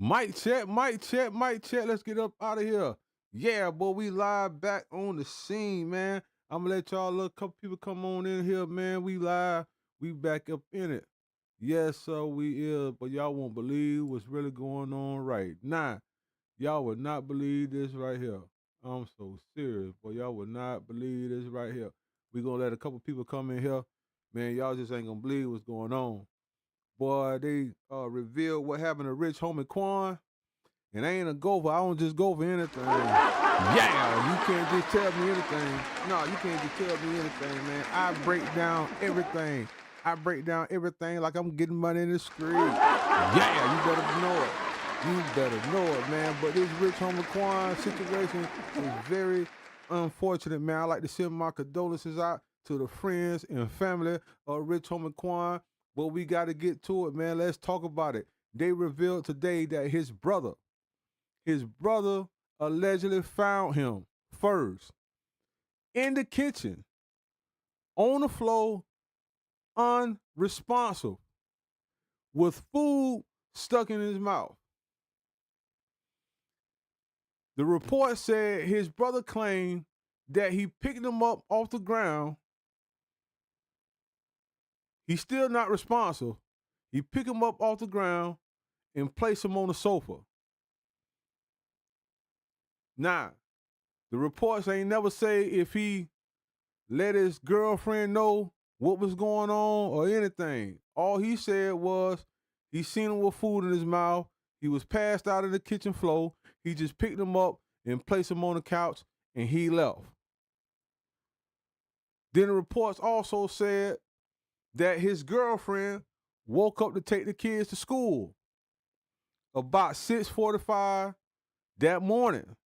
Mic check, mic check, mic check. Let's get up out of here. Yeah, boy, we live back on the scene, man. I'm gonna let y'all look couple people come on in here, man. We live, we back up in it. Yes, sir, we is, but y'all won't believe what's really going on right now. Y'all would not believe this right here. I'm so serious, but y'all would not believe this right here. We gonna let a couple people come in here. Man, y'all just ain't gonna believe what's going on. Boy, they revealed what happened to rich homie Quan. And I ain't a gopher. I don't just go for anything. Yeah, you can't just tell me anything. No, you can't just tell me anything, man. I break down everything. I break down everything like I'm getting money in the street. Yeah, you better know it. You better know it, man. But this rich homie Quan situation is very unfortunate, man. I like to send my condolences out to the friends and family of rich homie Quan. But we got to get to it, man. Let's talk about it. They revealed today that his brother allegedly found him first in the kitchen, on the floor, unresponsive, with food stuck in his mouth. The report said his brother claimed that he picked him up off the ground. He's still not responsive. He picked him up off the ground and placed him on the sofa. Now, the reports ain't never say if he let his girlfriend know what was going on or anything. All he said was he seen him with food in his mouth. He was passed out on the kitchen floor. He just picked him up and placed him on the couch and he left. Then the reports also said that his girlfriend woke up to take the kids to school about 6:45 that morning.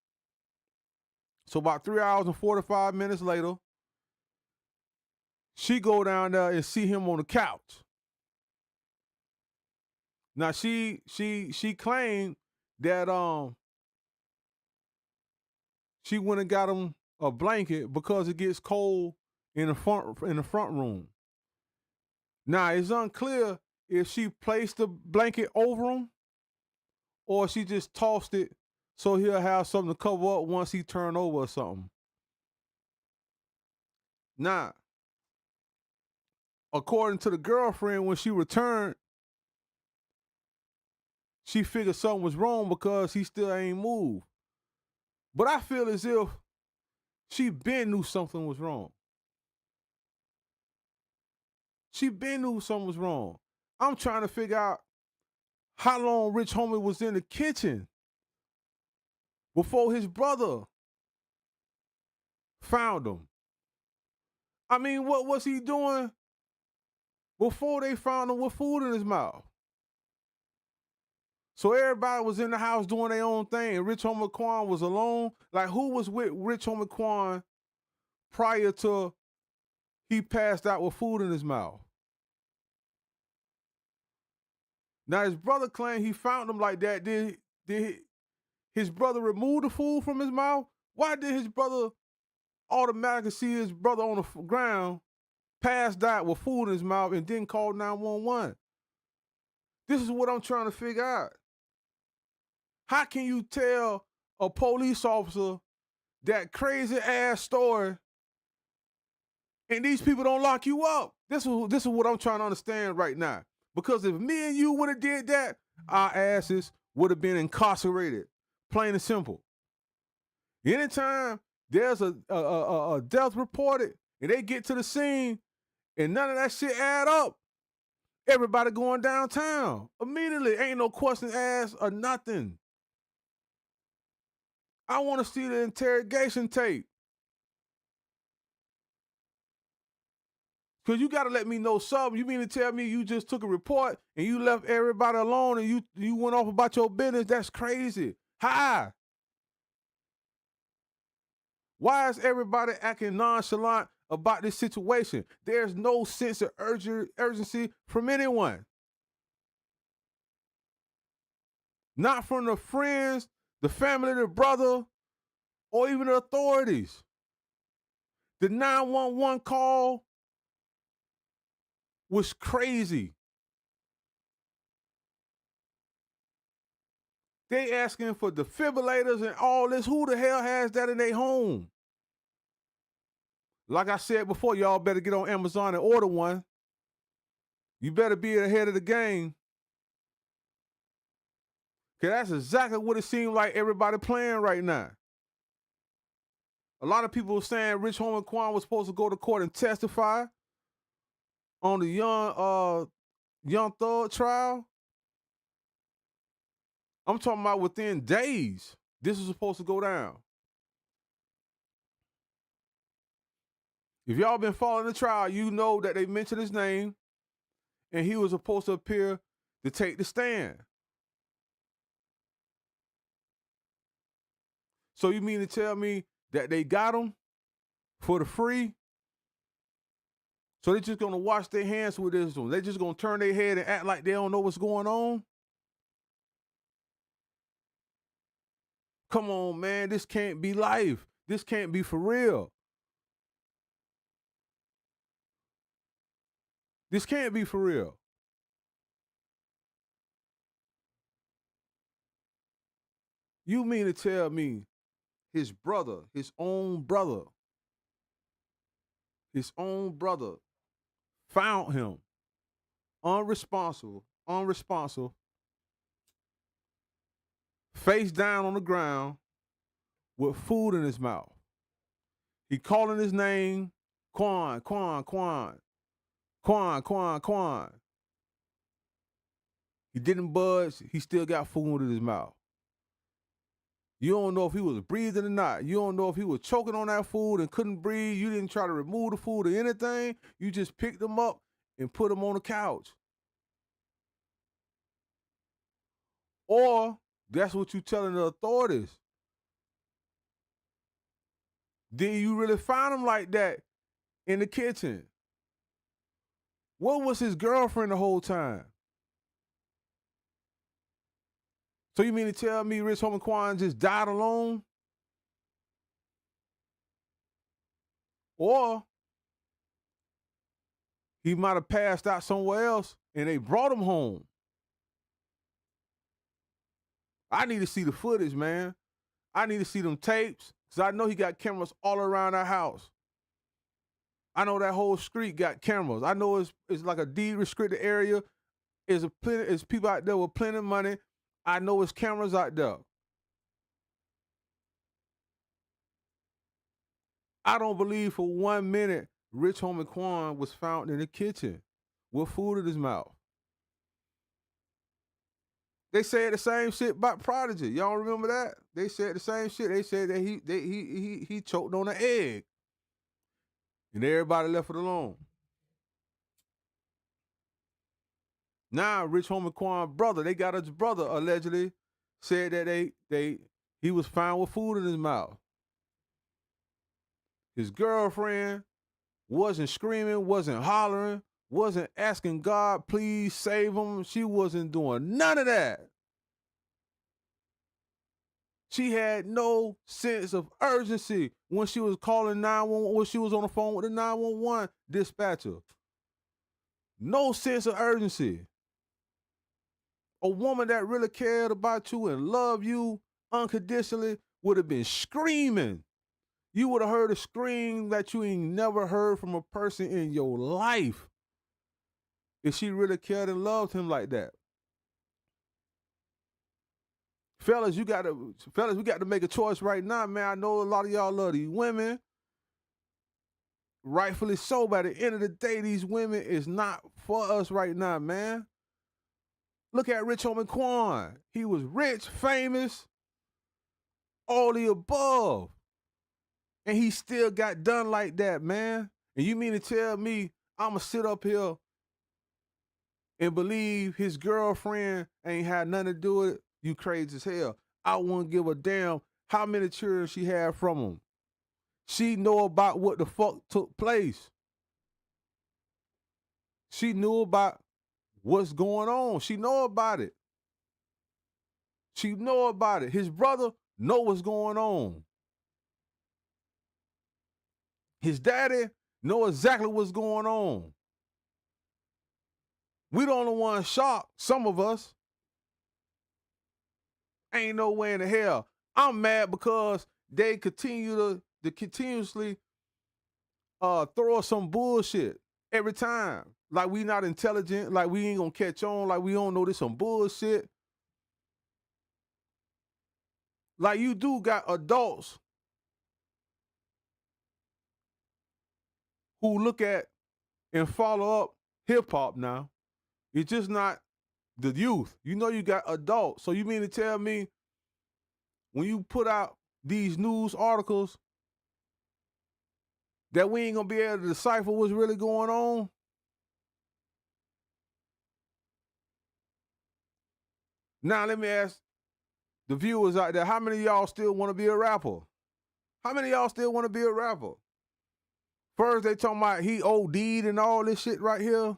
So about 3 hours and 45 minutes later, she go down there and see him on the couch. Now she claimed that she went and got him a blanket because it gets cold in the front room. Now it's unclear if she placed the blanket over him or she just tossed it so he'll have something to cover up once he turn over or something. Now, according to the girlfriend, when she returned, she figured something was wrong because he still ain't moved. But I feel as if she been knew something was wrong. She been knew something was wrong. I'm trying to figure out how long Rich Homie was in the kitchen before his brother found him. I mean, what was he doing before they found him with food in his mouth? So everybody was in the house doing their own thing, and Rich Homie Quan was alone. Like, who was with Rich Homie Quan prior to he passed out with food in his mouth? Now, his brother claimed he found him like that. Did his brother remove the food from his mouth? Why did his brother automatically see his brother on the ground, passed out with food in his mouth, and didn't call 911? This is what I'm trying to figure out. How can you tell a police officer that crazy ass story and these people don't lock you up? This is what I'm trying to understand right now. Because if me and you would have did that, our asses would have been incarcerated. Plain and simple. Anytime there's a death reported and they get to the scene and none of that shit add up, everybody going downtown immediately. Ain't no question asked or nothing. I want to see the interrogation tape. Because you got to let me know something. You mean to tell me you just took a report and you left everybody alone and you went off about your business? That's crazy. How? Why is everybody acting nonchalant about this situation? There's no sense of urgency from anyone. Not from the friends, the family, the brother, or even the authorities. The 911 call was crazy. They asking for defibrillators and all this. Who the hell has that in their home? Like I said before, y'all better get on Amazon and order one. You better be ahead of the game. Because that's exactly what it seems like everybody playing right now. A lot of people are saying Rich Homie Quan was supposed to go to court and testify on the Young Thug trial. I'm talking about within days, this is supposed to go down. If y'all been following the trial, you know that they mentioned his name, and he was supposed to appear to take the stand. So you mean to tell me that they got him for the free? So they're just gonna wash their hands with this one? They're just gonna turn their head and act like they don't know what's going on? Come on, man, this can't be life. This can't be for real. This can't be for real. You mean to tell me his brother, his own brother, found him unresponsible, face down on the ground with food in his mouth. He calling his name, Quan, Quan, Quan, Quan, Quan, Quan. He didn't budge. He still got food in his mouth. You don't know if he was breathing or not. You don't know if he was choking on that food and couldn't breathe. You didn't try to remove the food or anything. You just picked him up and put him on the couch. Or that's what you telling the authorities. Did you really find him like that in the kitchen? What was his girlfriend the whole time? So you mean to tell me Rich Homie Quan just died alone? Or he might have passed out somewhere else and they brought him home. I need to see the footage, man. I need to see them tapes because I know he got cameras all around our house. I know that whole street got cameras. I know it's like a deed restricted area. It's people out there with plenty of money. I know it's cameras out there. I don't believe for 1 minute Rich Homie Quan was found in the kitchen with food in his mouth. They said the same shit about Prodigy. Y'all remember that? They said the same shit. They said that he choked on an egg. And everybody left it alone. Now, Rich Homie Quan brother, they got his brother allegedly said that he was found with food in his mouth. His girlfriend wasn't screaming, wasn't hollering, wasn't asking God, please save him. She wasn't doing none of that. She had no sense of urgency when she was calling 911, when she was on the phone with the 911 dispatcher. No sense of urgency. A woman that really cared about you and loved you unconditionally would have been screaming. You would have heard a scream that you ain't never heard from a person in your life if she really cared and loved him like that. Fellas, we got to make a choice right now, man. I know a lot of y'all love these women. Rightfully so. By the end of the day, these women is not for us right now, man. Look at Rich Homie Quan. He was rich, famous, all the above. And he still got done like that, man. And you mean to tell me I'ma sit up here and believe his girlfriend ain't had nothing to do with it? You crazy as hell. I wouldn't give a damn how many children she had from him. She know about what the fuck took place. She knew about what's going on. She know about it. She know about it. His brother know what's going on. His daddy know exactly what's going on. We the only ones shocked, some of us. Ain't no way in the hell. I'm mad because they continue to continuously throw us some bullshit every time. Like we not intelligent, like we ain't gonna catch on, like we don't know this some bullshit. Like you do got adults who look at and follow up hip hop now. It's just not the youth. You know you got adults. So you mean to tell me when you put out these news articles that we ain't gonna be able to decipher what's really going on? Now let me ask the viewers out there, how many of y'all still want to be a rapper? How many of y'all still want to be a rapper? First they talking about he OD'd and all this shit right here.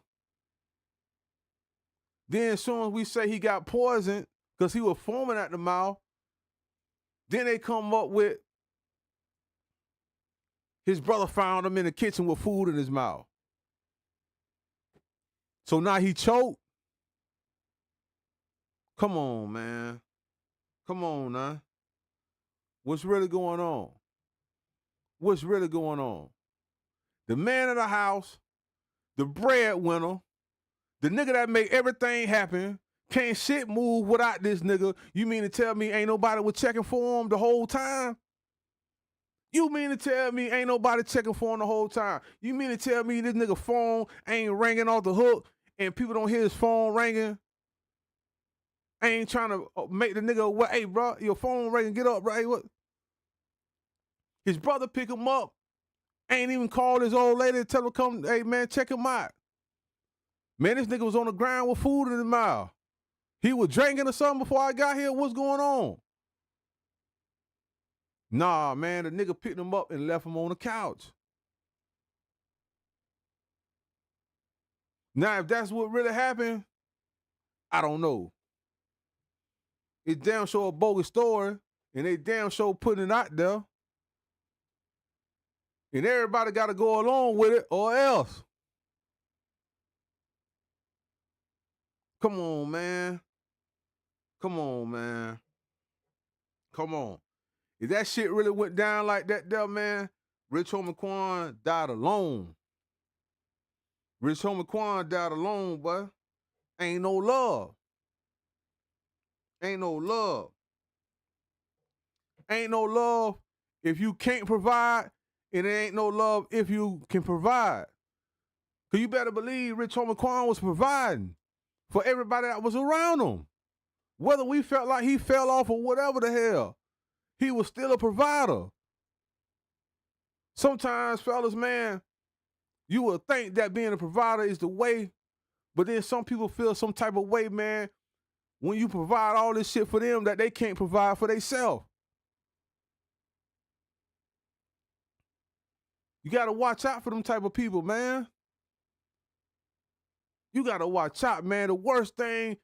Then as soon as we say he got poisoned because he was foaming at the mouth, then they come up with his brother found him in the kitchen with food in his mouth. So now he choked. Come on, man. Come on, now. What's really going on? What's really going on? The man of the house, the breadwinner, the nigga that make everything happen, can't shit move without this nigga. You mean to tell me ain't nobody was checking for him the whole time? You mean to tell me ain't nobody checking for him the whole time? You mean to tell me this nigga phone ain't ringing off the hook and people don't hear his phone ringing? I ain't trying to make the nigga, what, hey, bro, your phone ringing, get up, bro. Hey, what? His brother pick him up, ain't even called his old lady to tell him, come, hey, man, check him out. Man, this nigga was on the ground with food in his mouth. He was drinking or something before I got here. What's going on? Nah, man, the nigga picked him up and left him on the couch. Now, if that's what really happened, I don't know. It's damn sure a bogus story, and they damn sure putting it out there. And everybody got to go along with it or else. Come on, man. Come on, man. Come on. If that shit really went down like that there, man, Rich Homie Quan died alone. Rich Homie Quan died alone, boy. Ain't no love. Ain't no love. Ain't no love if you can't provide, and there ain't no love if you can provide. Because you better believe Rich Homie Quan was providing for everybody that was around him. Whether we felt like he fell off or whatever the hell, he was still a provider. Sometimes, fellas, man, you would think that being a provider is the way, but then some people feel some type of way, man, when you provide all this shit for them that they can't provide for themselves. You got to watch out for them type of people, man. You got to watch out, man. The worst thing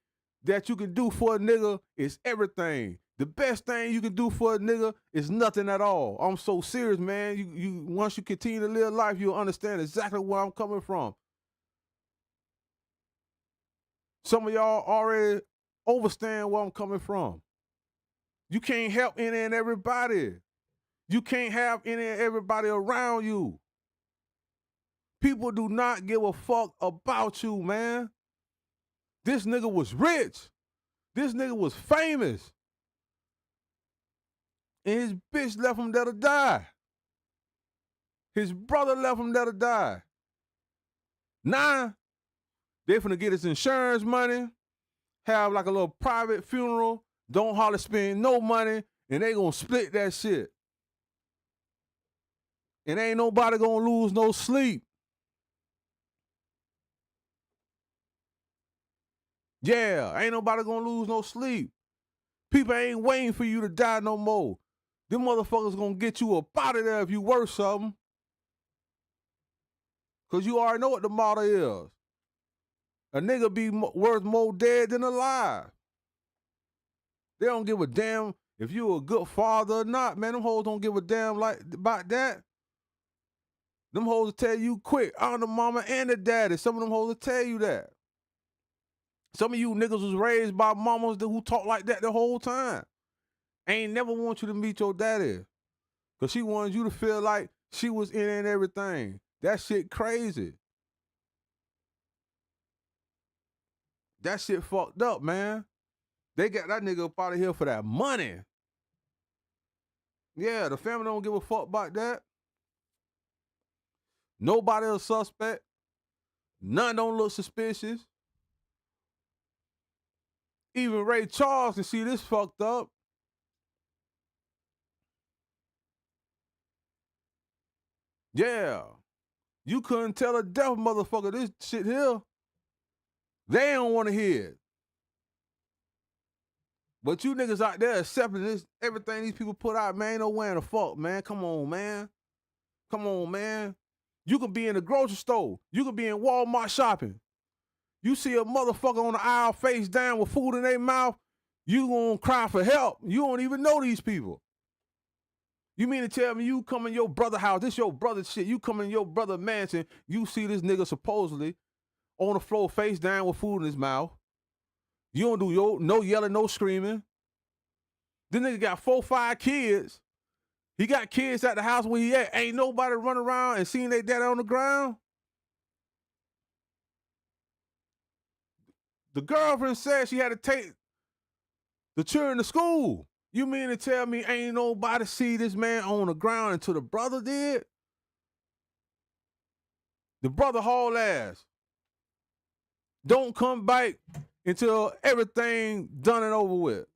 that you can do for a nigga is everything. The best thing you can do for a nigga is nothing at all. I'm so serious, man. You once you continue to live life, you'll understand exactly where I'm coming from. Some of y'all already understand where I'm coming from. You can't help any and everybody. You can't have any and everybody around you. People do not give a fuck about you, man. This nigga was rich. This nigga was famous. And his bitch left him there to die. His brother left him there to die. Now, they finna get his insurance money, have like a little private funeral, don't hardly spend no money, and they gonna split that shit. And ain't nobody gonna lose no sleep. Yeah, ain't nobody gonna lose no sleep. People ain't waiting for you to die no more. Them motherfuckers gonna get you up out of there if you worth something. Because you already know what the motto is. A nigga be worth more dead than alive. They don't give a damn if you a good father or not, man. Them hoes don't give a damn like about that. Them hoes will tell you quick, I'm the mama and the daddy. Some of them hoes will tell you that. Some of you niggas was raised by mamas who talk like that the whole time. Ain't never want you to meet your daddy. Because she wanted you to feel like she was in it and everything. That shit crazy. That shit fucked up, man. They got that nigga up out of here for that money. Yeah, the family don't give a fuck about that. Nobody a suspect. None don't look suspicious. Even Ray Charles can see this fucked up. Yeah. You couldn't tell a deaf motherfucker this shit here. They don't want to hear it. But you niggas out there accepting this, everything these people put out, man, ain't no way in the fuck, man. Come on, man. Come on, man. You could be in the grocery store. You could be in Walmart shopping. You see a motherfucker on the aisle face down with food in their mouth, you gonna cry for help. You don't even know these people. You mean to tell me you come in your brother's house, this your brother's shit, you come in your brother's mansion, you see this nigga supposedly on the floor face down with food in his mouth. You don't do no yelling, no screaming. This nigga got 4, 5 kids. He got kids at the house where he at. Ain't nobody running around and seeing their daddy on the ground. The girlfriend said she had to take the children to school. You mean to tell me ain't nobody see this man on the ground until the brother did? The brother haul ass. Don't come back until everything done and over with.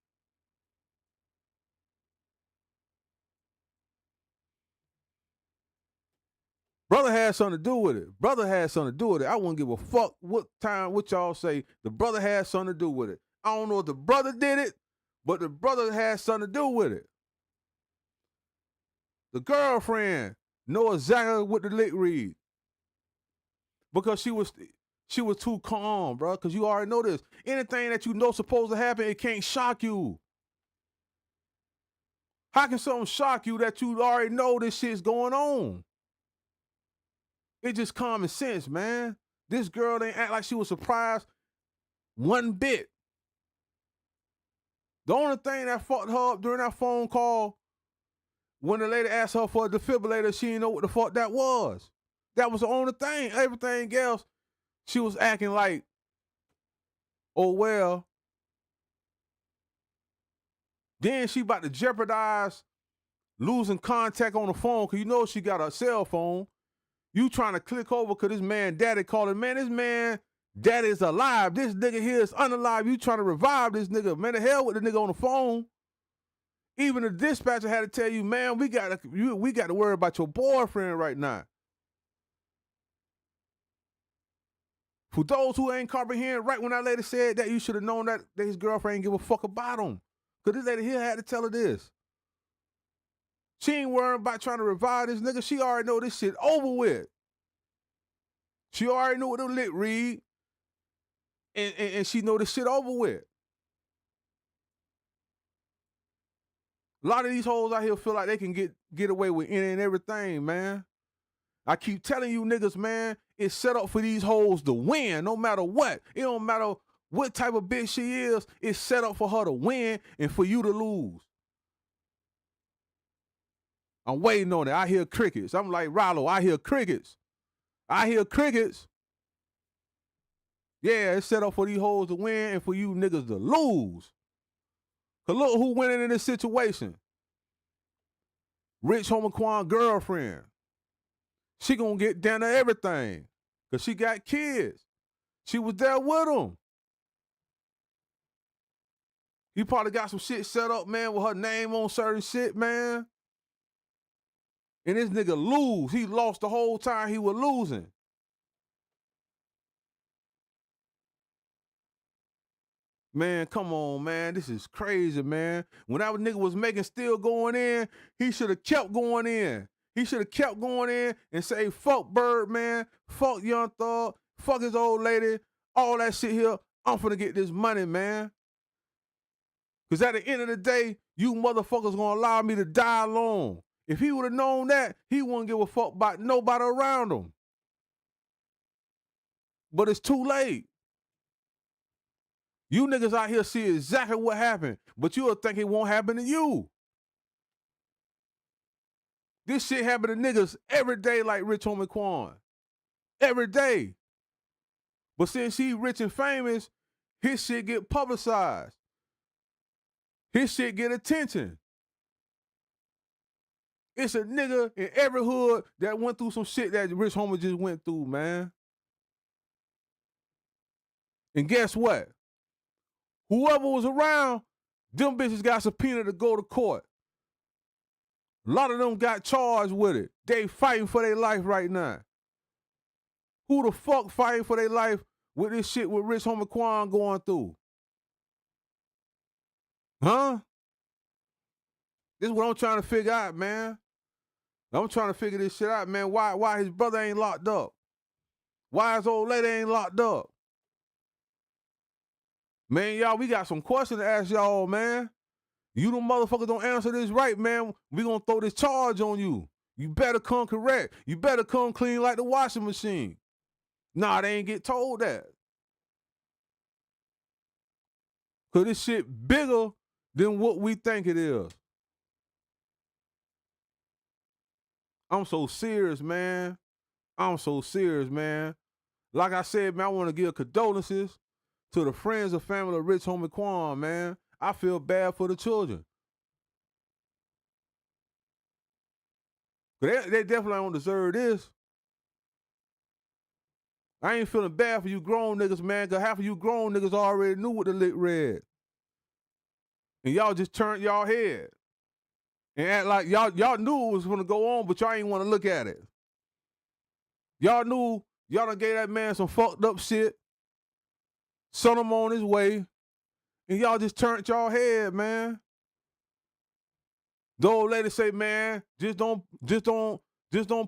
Brother had something to do with it. Brother had something to do with it. I wouldn't give a fuck what y'all say. The brother had something to do with it. I don't know if the brother did it, but the brother had something to do with it. The girlfriend know exactly what the lick read. Because she was too calm, bro. Because you already know this. Anything that you know supposed to happen, it can't shock you. How can something shock you that you already know this shit's going on? It's just common sense, man. This girl didn't act like she was surprised one bit. The only thing that fucked her up during that phone call, when the lady asked her for a defibrillator, she didn't know what the fuck that was. That was the only thing. Everything else, she was acting like, oh, well. Then she about to jeopardize losing contact on the phone because you know she got a cell phone. You trying to click over because this man daddy calling, man, this man daddy is alive. This nigga here is unalive. You trying to revive this nigga. Man, the hell with the nigga on the phone. Even the dispatcher had to tell you, man, we got to worry about your boyfriend right now. For those who ain't comprehending, right when that lady said that, you should have known that his girlfriend ain't give a fuck about him. Because this lady here had to tell her this. She ain't worrying about trying to revive this nigga. She already know this shit over with. She already know what the lit read. And she know this shit over with. A lot of these hoes out here feel like they can get away with any and everything, man. I keep telling you niggas, man, it's set up for these hoes to win no matter what. It don't matter what type of bitch she is. It's set up for her to win and for you to lose. I'm waiting on it. I hear crickets. I'm like, Rollo, I hear crickets. I hear crickets. Yeah, it's set up for these hoes to win and for you niggas to lose. Because look who winning in this situation. Rich homie Quan girlfriend. She gonna get down to everything. Because she got kids. She was there with him. He probably got some shit set up, man, with her name on certain shit, man. And this nigga lose. He lost the whole time he was losing. Man, come on, man. This is crazy, man. When that nigga was making still going in, he should have kept going in. He should have kept going in and say, fuck Bird, man. Fuck Young Thug. Fuck his old lady. All that shit here. I'm finna get this money, man. Because at the end of the day, you motherfuckers gonna allow me to die alone. If he would have known that, he wouldn't give a fuck about nobody around him. But it's too late. You niggas out here see exactly what happened, but you'll think it won't happen to you. This shit happen to niggas every day like Rich Homie Quan. Every day. But since he rich and famous, his shit get publicized. His shit get attention. It's a nigga in every hood that went through some shit that Rich Homie just went through, man. And guess what? Whoever was around, them bitches got subpoenaed to go to court. A lot of them got charged with it. They fighting for their life right now. Who the fuck fighting for their life with this shit with Rich Homie Quan going through? Huh? This is what I'm trying to figure out, man. I'm trying to figure this shit out, man. Why his brother ain't locked up? Why his old lady ain't locked up? Man, y'all, we got some questions to ask y'all, man. You them motherfuckers don't answer this right, man, we gonna throw this charge on you. You better come correct. You better come clean like the washing machine. Nah, they ain't get told that. Cause this shit bigger than what we think it is. I'm so serious, man. I'm so serious, man. Like I said, man, I want to give condolences to the friends and family of Rich Homie Quan, man. I feel bad for the children. They definitely don't deserve this. I ain't feeling bad for you grown niggas, man, because half of you grown niggas already knew what the lick read. And y'all just turned y'all head. And act like y'all knew it was going to go on, but y'all ain't want to look at it. Y'all knew y'all done gave that man some fucked up shit, sent him on his way, and y'all just turned y'all head, man. The old lady say, man, just don't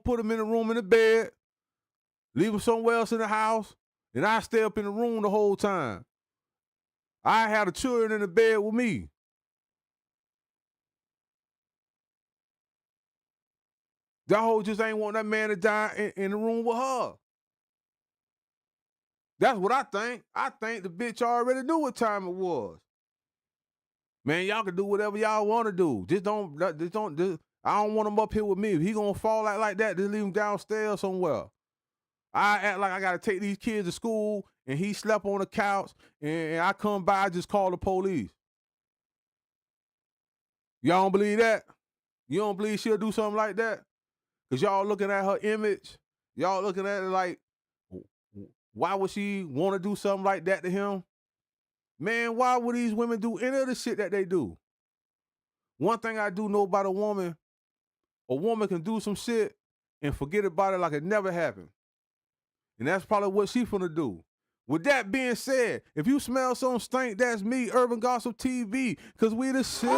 put him in the room in the bed. Leave him somewhere else in the house, and I stay up in the room the whole time. I had the children in the bed with me. That hoe just ain't want that man to die in the room with her. That's what I think. I think the bitch already knew what time it was. Man, y'all can do whatever y'all want to do. I don't want him up here with me. If he gonna fall out like that, just leave him downstairs somewhere. I act like I gotta take these kids to school and he slept on the couch and I come by, I just call the police. Y'all don't believe that? You don't believe she'll do something like that? Because y'all looking at her image, y'all looking at it like, why would she want to do something like that to him? Man, why would these women do any of the shit that they do? One thing I do know about a woman can do some shit and forget about it like it never happened. And that's probably what she finna do. With that being said, if you smell some stink, that's me, Urban Gossip TV, because we the shit.